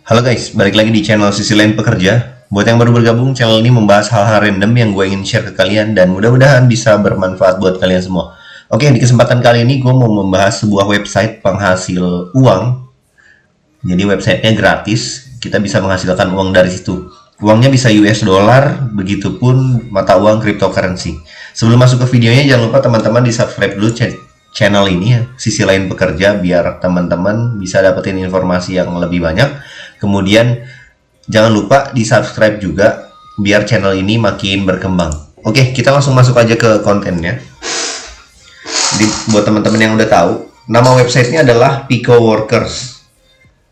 Halo guys, balik lagi di channel Sisi Lain Pekerja. Buat yang baru bergabung, channel ini membahas hal-hal random yang gue ingin share ke kalian dan mudah-mudahan bisa bermanfaat buat kalian semua. Oke, di kesempatan kali ini gue mau membahas sebuah website penghasil uang. Jadi websitenya gratis, kita bisa menghasilkan uang dari situ. Uangnya bisa US dollar, begitupun mata uang cryptocurrency. Sebelum masuk ke videonya, jangan lupa teman-teman di subscribe dulu channel ini ya, Sisi Lain Pekerja, biar teman-teman bisa dapetin informasi yang lebih banyak. Kemudian jangan lupa di subscribe juga biar channel ini makin berkembang. Oke, kita langsung masuk aja ke kontennya. Jadi buat teman-teman yang udah tahu, nama websitenya adalah Pico Workers.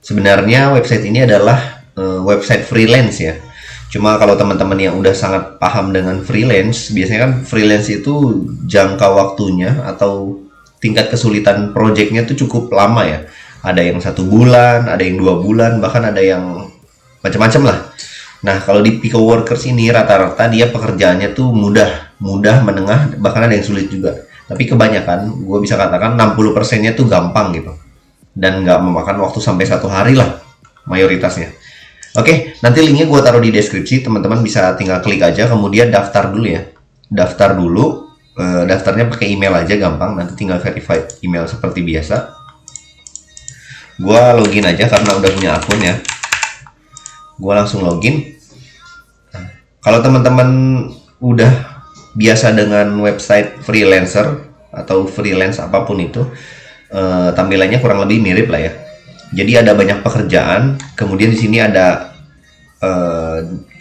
Sebenarnya website ini adalah website freelance ya. Cuma kalau teman-teman yang udah sangat paham dengan freelance, biasanya kan freelance itu jangka waktunya atau tingkat kesulitan projectnya tuh cukup lama ya. Ada yang 1 bulan, ada yang 2 bulan, bahkan ada yang macam-macam lah. Nah, kalau di Pico Workers ini rata-rata dia pekerjaannya tuh mudah, menengah, bahkan ada yang sulit juga. Tapi kebanyakan, gue bisa katakan 60%-nya tuh gampang gitu. Dan nggak memakan waktu sampai 1 hari lah, mayoritasnya. Oke, nanti linknya gue taruh di deskripsi, teman-teman bisa tinggal klik aja, kemudian daftar dulu ya. Daftar dulu, daftarnya pakai email aja gampang, nanti tinggal verify email seperti biasa. Gua login aja karena udah punya akun ya. Gua langsung login. Kalau teman-teman udah biasa dengan website freelancer atau freelance apapun itu, tampilannya kurang lebih mirip lah ya. Jadi ada banyak pekerjaan, kemudian di sini ada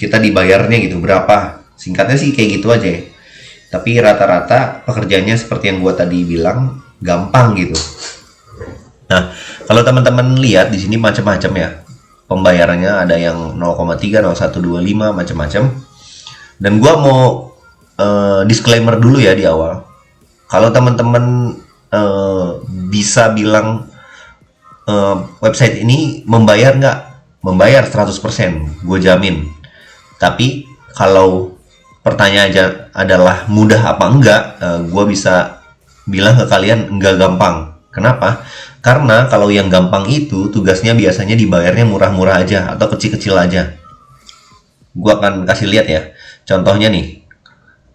kita dibayarnya gitu berapa. Singkatnya sih kayak gitu aja ya. Tapi rata-rata pekerjaannya seperti yang gua tadi bilang gampang gitu. Nah, kalau teman-teman lihat di sini macam-macam ya. Pembayarannya ada yang 0,3, 0,125 macam-macam. Dan gua mau disclaimer dulu ya di awal. Kalau teman-teman bisa bilang website ini membayar nggak? Membayar 100%, gue jamin. Tapi kalau pertanyaan adalah mudah apa enggak, gue bisa bilang ke kalian enggak gampang. Kenapa? Karena kalau yang gampang itu tugasnya biasanya dibayarnya murah-murah aja atau kecil-kecil aja. Gua akan kasih lihat ya. Contohnya nih.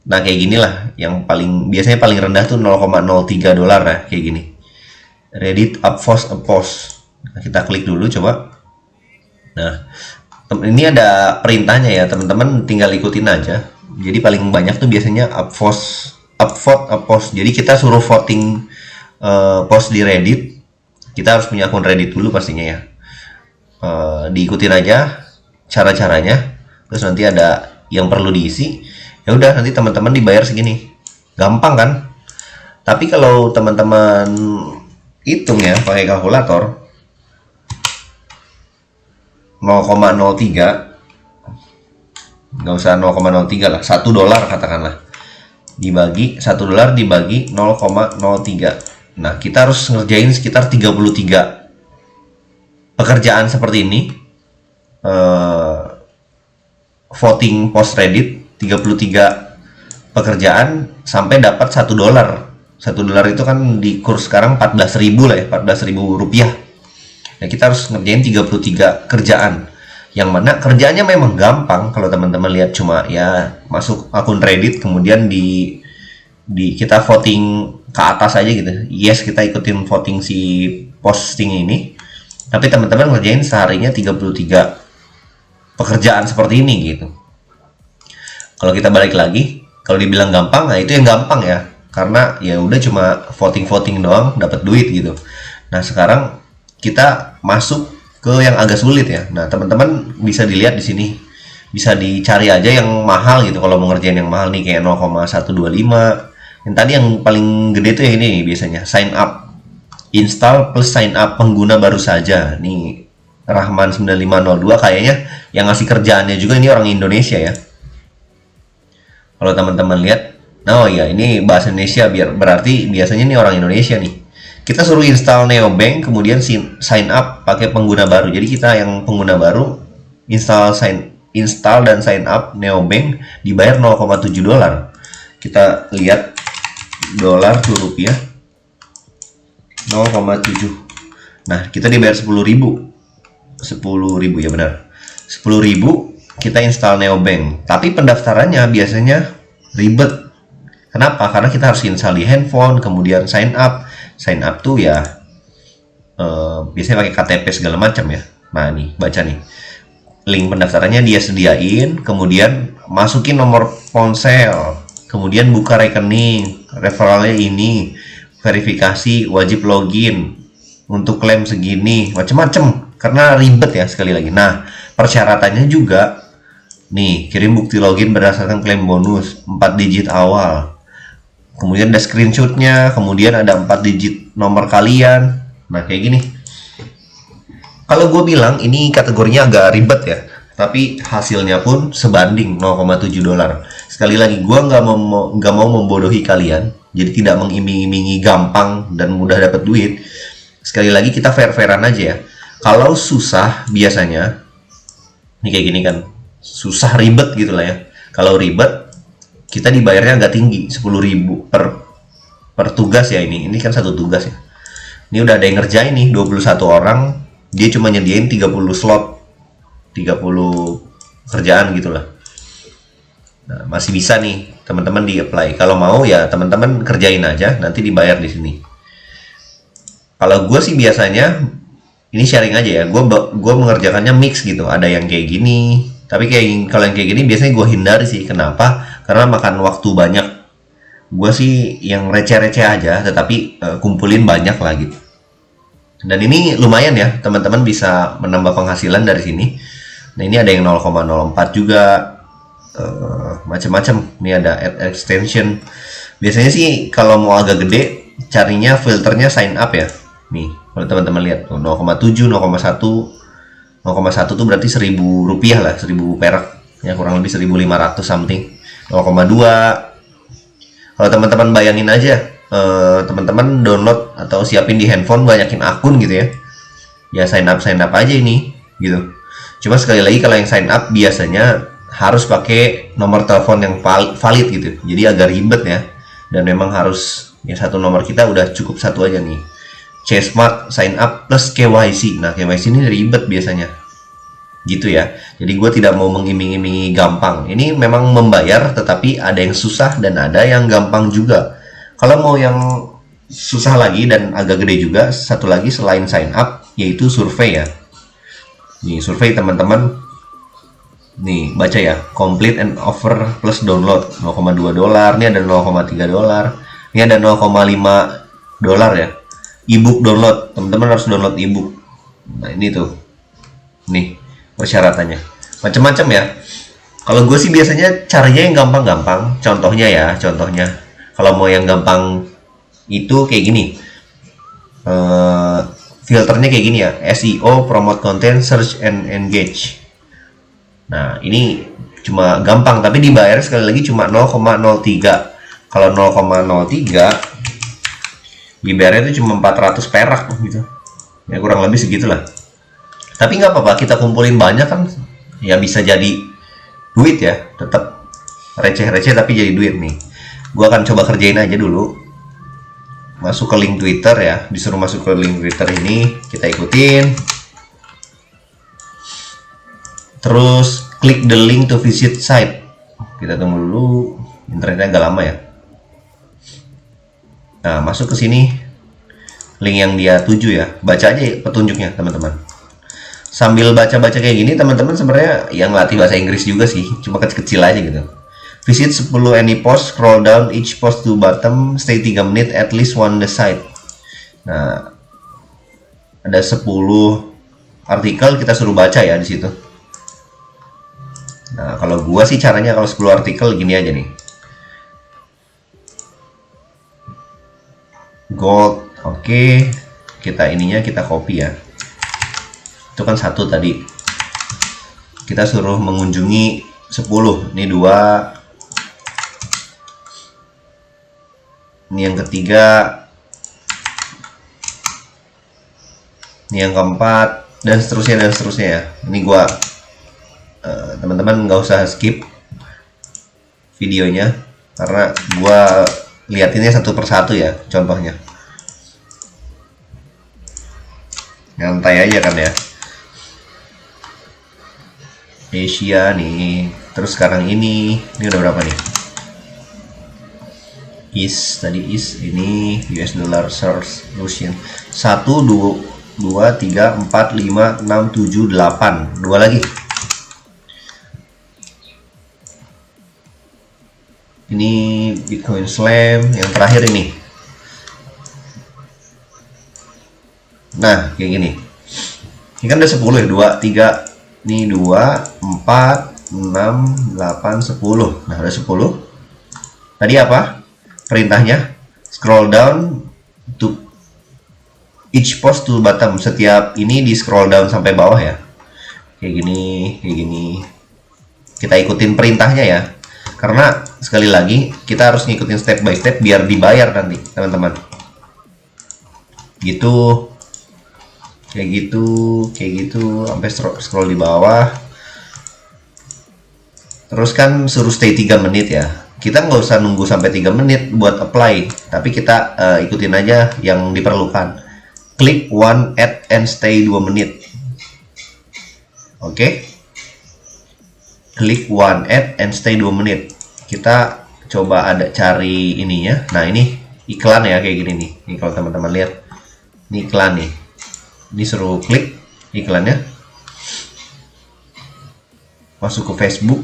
Nah, kayak ginilah yang biasanya paling rendah tuh 0,03 dolar ya, kayak gini. Reddit Upvote a post. Nah, kita klik dulu coba. Nah, ini ada perintahnya ya, teman-teman tinggal ikutin aja. Jadi paling banyak tuh biasanya upvote a post. Jadi kita suruh voting post di Reddit. Kita harus punya akun Reddit dulu pastinya ya. Diikutin aja cara-caranya. Terus nanti ada yang perlu diisi. Ya udah, nanti teman-teman dibayar segini. Gampang kan? Tapi kalau teman-teman hitung ya pakai kalkulator 0,03, nggak usah 0,03 lah, 1 dolar katakanlah, dibagi 1 dolar dibagi 0,03. Nah, kita harus ngerjain sekitar 33 pekerjaan seperti ini. Voting post Reddit 33 pekerjaan sampai dapat 1 dolar. 1 dolar itu kan di kurs sekarang 14.000 lah ya, 14.000 rupiah. Nah, kita harus ngerjain 33 kerjaan. Yang mana kerjaannya memang gampang. Kalau teman-teman lihat cuma ya masuk akun Reddit, kemudian kita voting ke atas aja gitu. Yes, kita ikutin voting si posting ini. Tapi teman-teman ngerjain seharinya 33 pekerjaan seperti ini gitu. Kalau kita balik lagi, kalau dibilang gampang, nah itu yang gampang ya. Karena ya udah cuma voting-voting doang dapat duit gitu. Nah, sekarang kita masuk ke yang agak sulit ya. Nah, teman-teman bisa dilihat di sini. Bisa dicari aja yang mahal gitu kalau mau ngerjain yang mahal nih kayak 0,125. Yang tadi yang paling gede tuh yang ini biasanya, sign up. Install plus sign up pengguna baru saja. Nih Rahman 9502 kayaknya yang ngasih kerjaannya juga ini orang Indonesia ya. Kalau teman-teman lihat, oh ya ini bahasa Indonesia, berarti biasanya ini orang Indonesia nih. Kita suruh install Neobank, kemudian sign up pakai pengguna baru. Jadi kita yang pengguna baru install dan sign up Neobank dibayar 0,7 dolar. Kita lihat dolar ke rupiah 0,7. Nah, kita dibayar 10.000. 10.000 ya, benar. 10.000 kita install Neobank. Tapi pendaftarannya biasanya ribet. Kenapa? Karena kita harus install di handphone, kemudian sign up. Sign up tuh ya biasanya pakai KTP segala macam ya. Nah, nih, baca nih. Link pendaftarannya dia sediain, kemudian masukin nomor ponsel, kemudian buka rekening, referralnya ini, verifikasi, wajib login, untuk klaim segini, macem-macem, karena ribet ya sekali lagi. Nah, persyaratannya juga, nih, kirim bukti login berdasarkan klaim bonus, 4 digit awal, kemudian ada screenshotnya, kemudian ada 4 digit nomor kalian. Nah, kayak gini. Kalau gue bilang ini kategorinya agak ribet ya, tapi hasilnya pun sebanding 0,7 dolar. Sekali lagi, gue nggak mau membodohi kalian, jadi tidak mengiming-imingi gampang dan mudah dapat duit. Sekali lagi kita fair-fairan aja ya. Kalau susah biasanya, ini kayak gini kan, susah ribet gitu lah ya. Kalau ribet, kita dibayarnya agak tinggi, 10.000 per tugas ya ini. Ini kan satu tugas ya. Ini udah ada yang ngerjain nih, 21 orang. Dia cuma nyediain 30 slot, 30 kerjaan gitulah. Nah, masih bisa nih teman-teman di apply. Kalau mau ya teman-teman kerjain aja, nanti dibayar di sini. Kalau gue sih biasanya ini sharing aja ya. Gue mengerjakannya mix gitu. Ada yang kayak gini, tapi kalau yang kayak gini biasanya gue hindari sih. Kenapa? Karena makan waktu banyak. Gue sih yang receh-receh aja, tetapi kumpulin banyak lah gitu. Dan ini lumayan ya, teman-teman bisa menambah penghasilan dari sini. Nah, ini ada yang 0,04 juga, macam-macam. Ini ada add extension. Biasanya sih kalau mau agak gede, carinya filternya sign up ya. Nih, kalau teman-teman lihat tuh 0,7, 0,1, 0,1 tuh berarti 1.000 rupiah lah, 1.000 perak. Ya kurang lebih 1.500 something. 0,2. Kalau teman-teman bayangin aja, teman-teman download atau siapin di handphone, banyakin akun gitu ya. Ya sign up aja ini gitu. Cuma sekali lagi kalau yang sign up biasanya harus pakai nomor telepon yang valid gitu. Jadi agak ribet ya. Dan memang harus ya satu nomor kita udah cukup satu aja nih. C-Smart sign up plus KYC. Nah, KYC ini ribet biasanya. Gitu ya. Jadi gue tidak mau mengiming-imingi gampang. Ini memang membayar, tetapi ada yang susah dan ada yang gampang juga. Kalau mau yang susah lagi dan agak gede juga, satu lagi selain sign up, yaitu survei ya. Nih, survei teman-teman. Nih, baca ya. Complete and offer plus download 0,2 dolar. Ini ada 0,3 dolar. Ini ada 0,5 dolar ya. Ebook download. Teman-teman harus download ebook. Nah, ini tuh. Nih, persyaratannya. Macam-macam ya. Kalau gue sih biasanya caranya yang gampang-gampang. Contohnya ya, contohnya. Kalau mau yang gampang itu kayak gini, filternya kayak gini ya, SEO, promote content, search and engage. Nah, ini cuma gampang, tapi dibayar sekali lagi cuma 0,03. Kalau 0,03 dibayarnya itu cuma 400 perak gitu. Ya kurang lebih segitulah. Tapi nggak apa-apa, kita kumpulin banyak kan, ya bisa jadi duit ya, tetap receh-receh tapi jadi duit nih. Gua akan coba kerjain aja dulu. Masuk ke link Twitter ya, disuruh masuk ke link Twitter ini, kita ikutin. Terus klik the link to visit site. Kita tunggu dulu, internetnya agak lama ya. Nah, masuk ke sini. Link yang dia tuju ya. Baca aja petunjuknya, teman-teman. Sambil baca-baca kayak gini, teman-teman sebenarnya yang latih bahasa Inggris juga sih, cuma kecil-kecil aja gitu. Visit 10 any post, scroll down each post to bottom, stay 3 menit at least one the site. Nah, ada 10 artikel, kita suruh baca ya di situ. Nah, kalau gua sih caranya kalau 10 artikel gini aja nih. Gold, oke. Kita ininya kita copy ya. Itu kan satu tadi. Kita suruh mengunjungi 10. Ini 2. Ini yang ketiga. Ini yang keempat, dan seterusnya ya. Ini gua teman-teman nggak usah skip videonya karena gua liatinnya satu persatu ya, contohnya. Nyantai aja kan ya. Asia nih. Terus sekarang ini udah berapa nih? Tadi ini US dollar source Russian 1 2 3 4 5 6 7 8 dua lagi. Ini Bitcoin Slam yang terakhir ini. Nah, kayak gini. Ini kan udah 10 ya, 2 3 ini 2 4 6 8 10. Nah, udah 10. Tadi apa? Perintahnya scroll down to each post to bottom. Setiap ini di scroll down sampai bawah ya. Kayak gini. Kita ikutin perintahnya ya. Karena sekali lagi kita harus ngikutin step by step biar dibayar nanti, teman-teman. Gitu. Kayak gitu sampai scroll di bawah. Terus kan suruh stay 3 menit ya. Kita nggak usah nunggu sampai 3 menit buat apply, tapi kita ikutin aja yang diperlukan. Klik one add and stay 2 menit. Oke. Klik one add and stay 2 menit. Kita coba ada cari ininya. Nah, ini iklan ya kayak gini nih. Ini kalau teman-teman lihat. Ini iklan nih. Ini suruh klik iklannya. Masuk ke Facebook.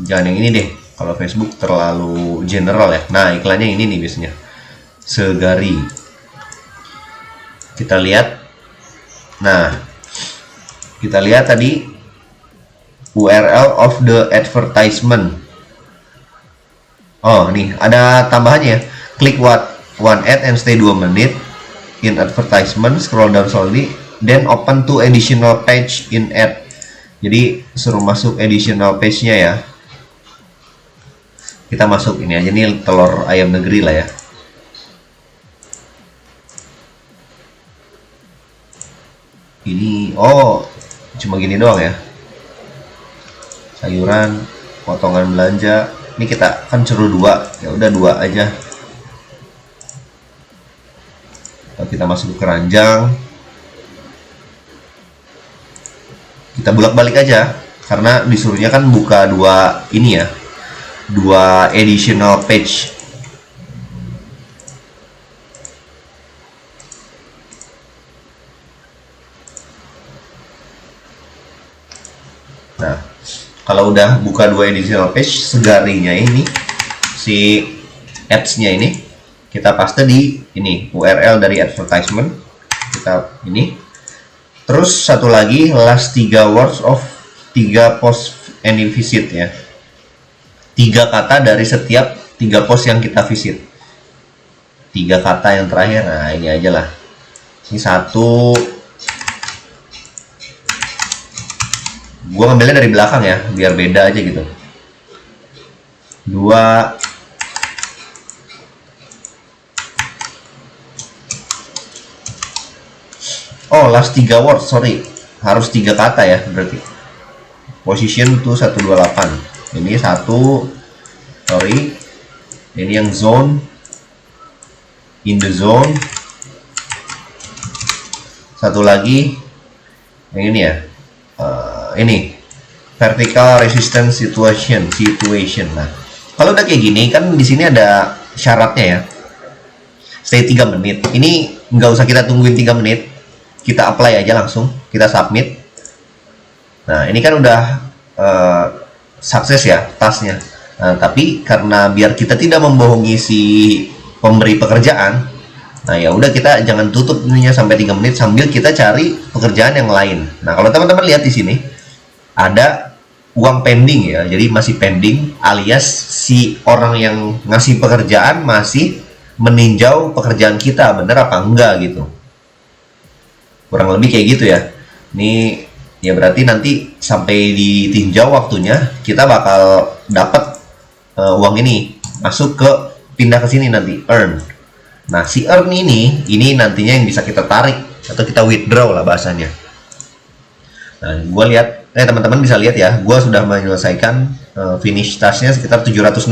Jangan yang ini deh, kalau Facebook terlalu general ya. Nah, iklannya ini nih biasanya. Segari. Kita lihat. Nah, kita lihat tadi URL of the advertisement. Oh, nih ada tambahannya ya. Klik one ad and stay 2 menit in advertisement, scroll down slowly, then open to additional page in ad. Jadi suruh masuk additional page-nya ya. Kita masuk ini aja nih, telur ayam negeri lah ya. Ini cuma gini doang ya. Sayuran, potongan belanja. Ini kita kan suruh 2, ya udah 2 aja. Kita masuk ke keranjang. Kita bolak-balik aja karena disuruhnya kan buka 2 ini ya. 2 additional page. Nah, kalau udah buka 2 additional page, segarinya ini si ads-nya ini kita paste di ini URL dari advertisement. Kita ini. Terus satu lagi last 3 words of 3 post any visit ya. 3 kata dari setiap 3 post yang kita visit. 3 kata yang terakhir. Nah, ini aja lah. Ini 1. Gua ngambilnya dari belakang ya, biar beda aja gitu. 2. Last 3 words, sorry. Harus 3 kata ya, berarti. Position tuh 128. Ini 1, sorry. Ini yang zone, in the zone. Satu lagi, yang ini ya. Ini vertical resistance situation. Nah, kalau udah kayak gini kan di sini ada syaratnya ya. Stay 3 menit. Ini nggak usah kita tungguin 3 menit. Kita apply aja langsung, kita submit. Nah, ini kan udah sukses ya tasnya. Nah, tapi karena biar kita tidak membohongi si pemberi pekerjaan, nah ya udah kita jangan tutup ininya sampai 3 menit sambil kita cari pekerjaan yang lain. Nah, kalau teman-teman lihat di sini ada uang pending ya, jadi masih pending, alias si orang yang ngasih pekerjaan masih meninjau pekerjaan kita bener apa enggak gitu. Kurang lebih kayak gitu ya. Ini ya berarti nanti sampai ditinjau waktunya kita bakal dapat uang ini masuk ke pindah ke sini nanti earn. Nah, si earn ini nantinya yang bisa kita tarik atau kita withdraw lah bahasanya. Nah, gue lihat teman-teman bisa lihat ya, gue sudah menyelesaikan finish tasknya sekitar 764.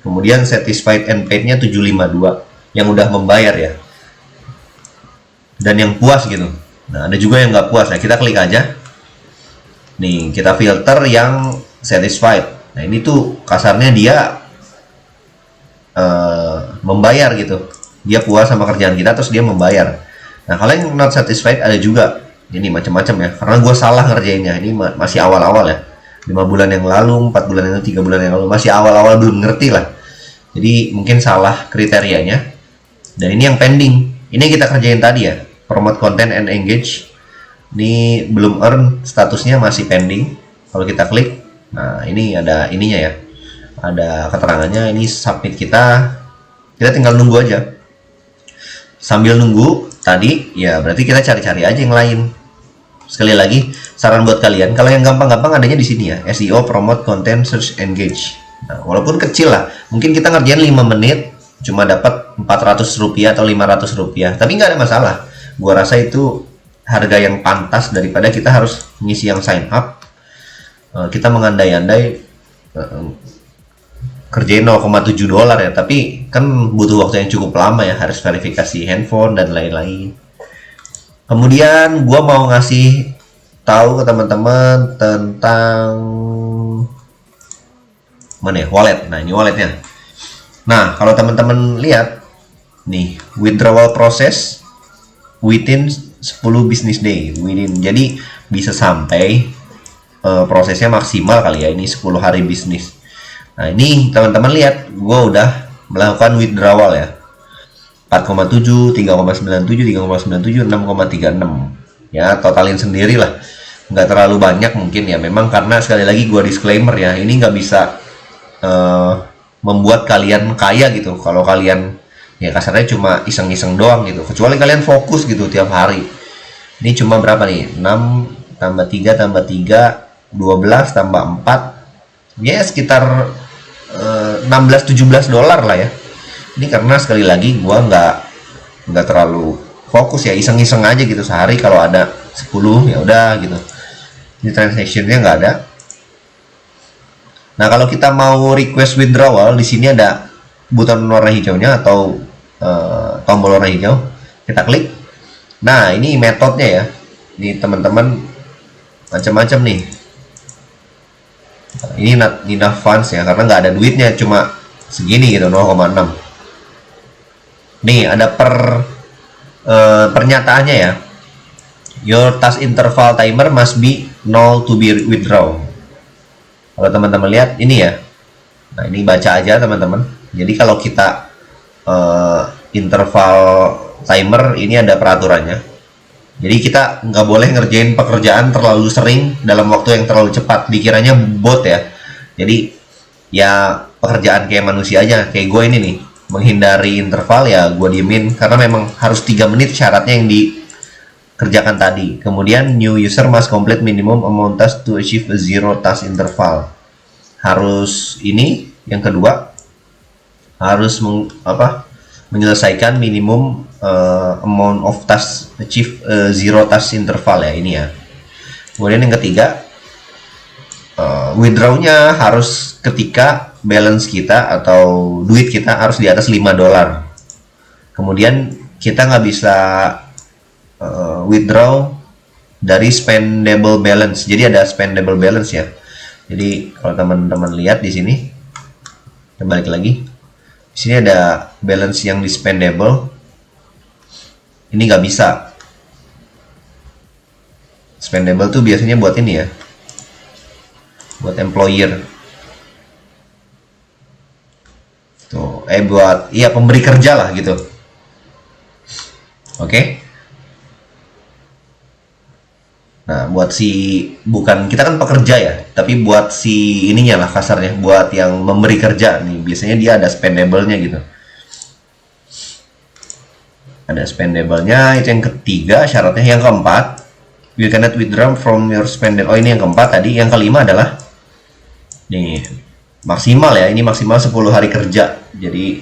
Kemudian satisfied and paid-nya 752 yang udah membayar ya. dan yang puas gitu. Nah, ada juga yang nggak puas. Nah, kita klik aja. Nih, kita filter yang satisfied. Nah, ini tuh kasarnya dia membayar gitu. Dia puas sama kerjaan kita, terus dia membayar. Nah, kalau yang not satisfied ada juga. Ini macam-macam ya. Karena gue salah ngerjainnya. Ini masih awal-awal ya. 5 bulan yang lalu, 4 bulan yang lalu, 3 bulan yang lalu. Masih awal-awal, belum ngerti lah. Jadi mungkin salah kriterianya. Dan ini yang pending. Ini yang kita kerjain tadi ya. Promote content and engage. Ini belum earn, statusnya masih pending. Kalau kita klik, nah ini ada ininya ya. Ada keterangannya, ini submit kita. Kita tinggal nunggu aja. Sambil nunggu tadi, ya berarti kita cari-cari aja yang lain. Sekali lagi, saran buat kalian, kalau yang gampang-gampang adanya di sini ya, SEO, promote, content, search, engage. Nah, walaupun kecil lah, mungkin kita ngerjain 5 menit, cuma dapat 400 rupiah atau 500 rupiah, tapi nggak ada masalah. Gua rasa itu harga yang pantas daripada kita harus ngisi yang sign up. Kita mengandai-andai kerjain 0,7 dolar ya, tapi kan butuh waktu yang cukup lama ya, harus verifikasi handphone dan lain-lain. Kemudian gue mau ngasih tahu ke teman-teman tentang mana ya, wallet. Nah, ini walletnya. Nah, kalau teman-teman lihat nih, withdrawal process within 10 business day. Jadi bisa sampai prosesnya maksimal kali ya, ini 10 hari bisnis. Nah, ini teman-teman lihat, gue udah melakukan withdrawal ya. 4,7, 3,97, 3,97, 6,36. Ya, totalin sendiri lah. Nggak terlalu banyak mungkin ya. Memang karena sekali lagi gue disclaimer ya, ini nggak bisa membuat kalian kaya gitu. Kalau kalian ya kasarnya cuma iseng-iseng doang gitu. Kecuali kalian fokus gitu tiap hari. Ini cuma berapa nih? 6 tambah 3 tambah 3, 12 tambah 4. Ya sekitar 16-17 dolar lah ya. Ini karena sekali lagi gua nggak terlalu fokus ya, iseng-iseng aja gitu, sehari kalau ada 10 ya udah gitu. Ini transactionnya nggak ada. Nah, kalau kita mau request withdrawal, di sini ada button warna hijaunya atau tombol warna hijau. Kita klik. Nah, ini metodenya ya. Ini teman-teman macam-macam nih. Ini not enough funds ya, karena nggak ada duitnya, cuma segini gitu, 0,6. Nih ada pernyataannya ya. Your task interval timer must be 0 to be withdrawn. Kalau teman-teman lihat ini ya. Nah, ini baca aja teman-teman. Jadi kalau kita interval timer, ini ada peraturannya. Jadi kita nggak boleh ngerjain pekerjaan terlalu sering dalam waktu yang terlalu cepat. Dikiranya bot ya. Jadi ya pekerjaan kayak manusia aja. Kayak gue ini nih, menghindari interval ya gue diemin, karena memang harus 3 menit syaratnya yang dikerjakan tadi. Kemudian new user must complete minimum amount task to achieve a zero task interval. Harus ini yang kedua, harus menyelesaikan minimum amount of task achieve zero task interval ya, ini ya. Kemudian yang ketiga, withdrawnya harus ketika balance kita atau duit kita harus di atas 5 dolar. Kemudian kita nggak bisa withdraw dari spendable balance. Jadi ada spendable balance ya. Jadi kalau teman-teman lihat di sini, kita balik lagi. Di sini ada balance yang di spendable. Ini nggak bisa. Spendable tuh biasanya buat ini ya, buat employer. Tuh, buat iya pemberi kerja lah gitu. Oke. Nah, buat si bukan kita kan pekerja ya, tapi buat si ininya lah kasarnya, buat yang memberi kerja nih, biasanya dia ada spendable-nya gitu. Ada spendable-nya, itu yang ketiga syaratnya. Yang keempat, you cannot withdraw from your spendable. Oh, ini yang keempat tadi. Yang kelima adalah nih maksimal ya, ini maksimal 10 hari kerja. Jadi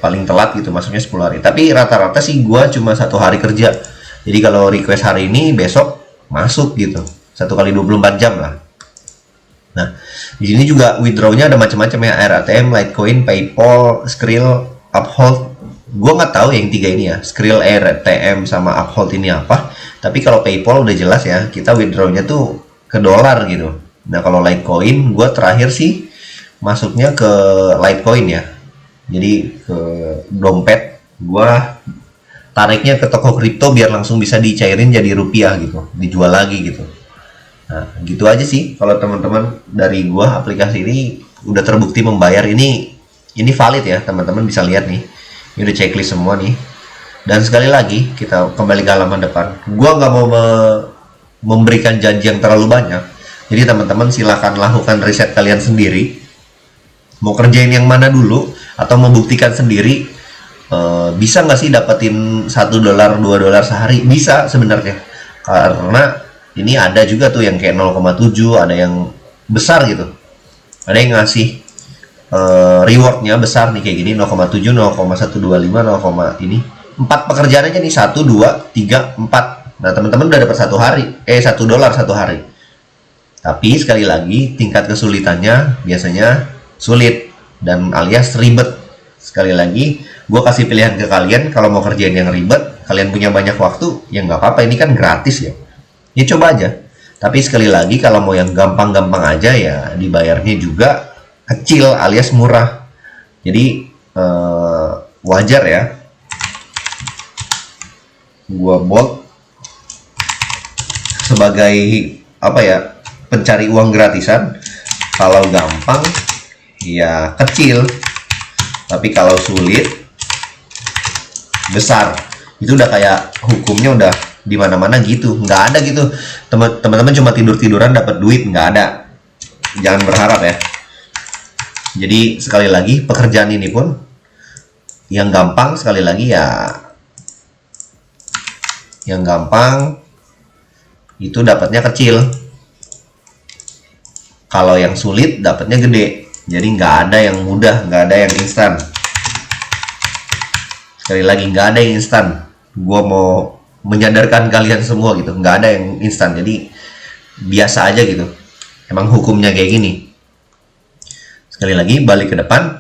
paling telat gitu masuknya 10 hari. Tapi rata-rata sih gua cuma 1 hari kerja. Jadi kalau request hari ini, besok masuk gitu. 1 kali 24 jam lah. Nah, di sini juga withdraw-nya ada macam-macam ya, AirATM, Litecoin, PayPal, Skrill, Uphold, Gua nggak tahu yang tiga ini ya, Skrill, RTM sama Uphold ini apa. Tapi kalau PayPal udah jelas ya, kita withdrawnya tuh ke dolar gitu. Nah kalau Litecoin, gua terakhir sih masuknya ke Litecoin ya. Jadi ke dompet, gua tariknya ke toko kripto biar langsung bisa dicairin jadi rupiah gitu, dijual lagi gitu. Nah, gitu aja sih kalau teman-teman dari gua aplikasi ini udah terbukti membayar ini valid ya, teman-teman bisa lihat nih. Ini udah checklist semua nih. Dan sekali lagi kita kembali ke halaman depan. Gua nggak mau memberikan janji yang terlalu banyak. Jadi teman-teman silahkan lakukan riset kalian sendiri. Mau kerjain yang mana dulu atau membuktikan sendiri bisa nggak sih dapetin $1 $2 sehari? Bisa sebenarnya, karena ini ada juga tuh yang kayak 0,7, ada yang besar gitu, ada yang ngasih rewardnya besar nih kayak gini 0,7, 0,125, 0, ini 4 pekerjaan aja nih, 1 2 3 4. Nah teman-teman udah dapat $1 satu hari. Tapi sekali lagi tingkat kesulitannya biasanya sulit dan alias ribet. Sekali lagi gue kasih pilihan ke kalian, kalau mau kerjain yang ribet, kalian punya banyak waktu, ya nggak apa-apa, ini kan gratis ya. Ya coba aja. Tapi sekali lagi kalau mau yang gampang-gampang aja ya dibayarnya juga kecil alias murah. Jadi wajar ya. Gua bot sebagai apa ya, pencari uang gratisan. Kalau gampang ya kecil. Tapi kalau sulit besar. Itu udah kayak hukumnya udah di mana-mana gitu. Nggak ada gitu. Teman-teman cuma tidur-tiduran dapat duit, nggak ada. Jangan berharap ya. Jadi sekali lagi pekerjaan ini pun yang gampang, sekali lagi ya yang gampang itu dapatnya kecil. Kalau yang sulit dapatnya gede. Jadi nggak ada yang mudah, nggak ada yang instan. Sekali lagi nggak ada yang instan. Gua mau menyadarkan kalian semua gitu, nggak ada yang instan. Jadi biasa aja gitu. Emang hukumnya kayak gini. Sekali lagi balik ke depan,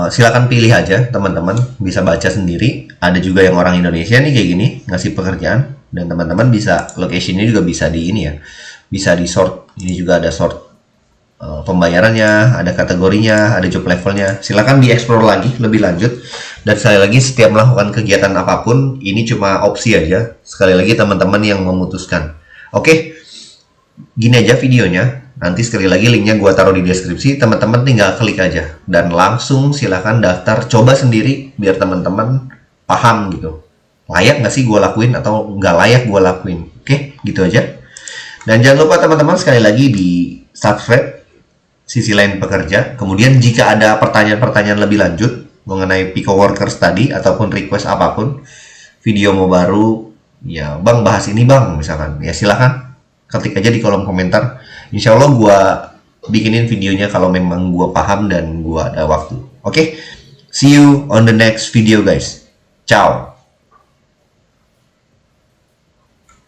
silakan pilih aja teman-teman, bisa baca sendiri. Ada juga yang orang Indonesia nih kayak gini ngasih pekerjaan, dan teman-teman bisa locationnya juga bisa di ini ya, bisa di sort. Ini juga ada sort pembayarannya, ada kategorinya, ada job levelnya. Silakan dieksplor lagi lebih lanjut. Dan sekali lagi setiap melakukan kegiatan apapun ini cuma opsi aja. Sekali lagi teman-teman yang memutuskan. Oke, gini aja videonya. Nanti sekali lagi linknya gua taruh di deskripsi. Teman-teman tinggal klik aja dan langsung silakan daftar, coba sendiri biar teman-teman paham gitu. Layak nggak sih gua lakuin atau nggak layak gua lakuin? Oke, gitu aja. Dan jangan lupa teman-teman sekali lagi di subscribe Sisi Lain Pekerja. Kemudian jika ada pertanyaan-pertanyaan lebih lanjut mengenai Pico Workers tadi ataupun request apapun, video mau baru, ya bang bahas ini bang misalkan, ya silahkan ketik aja di kolom komentar. Insya Allah gua bikinin videonya kalau memang gua paham dan gua ada waktu. Oke, see you on the next video guys. Ciao.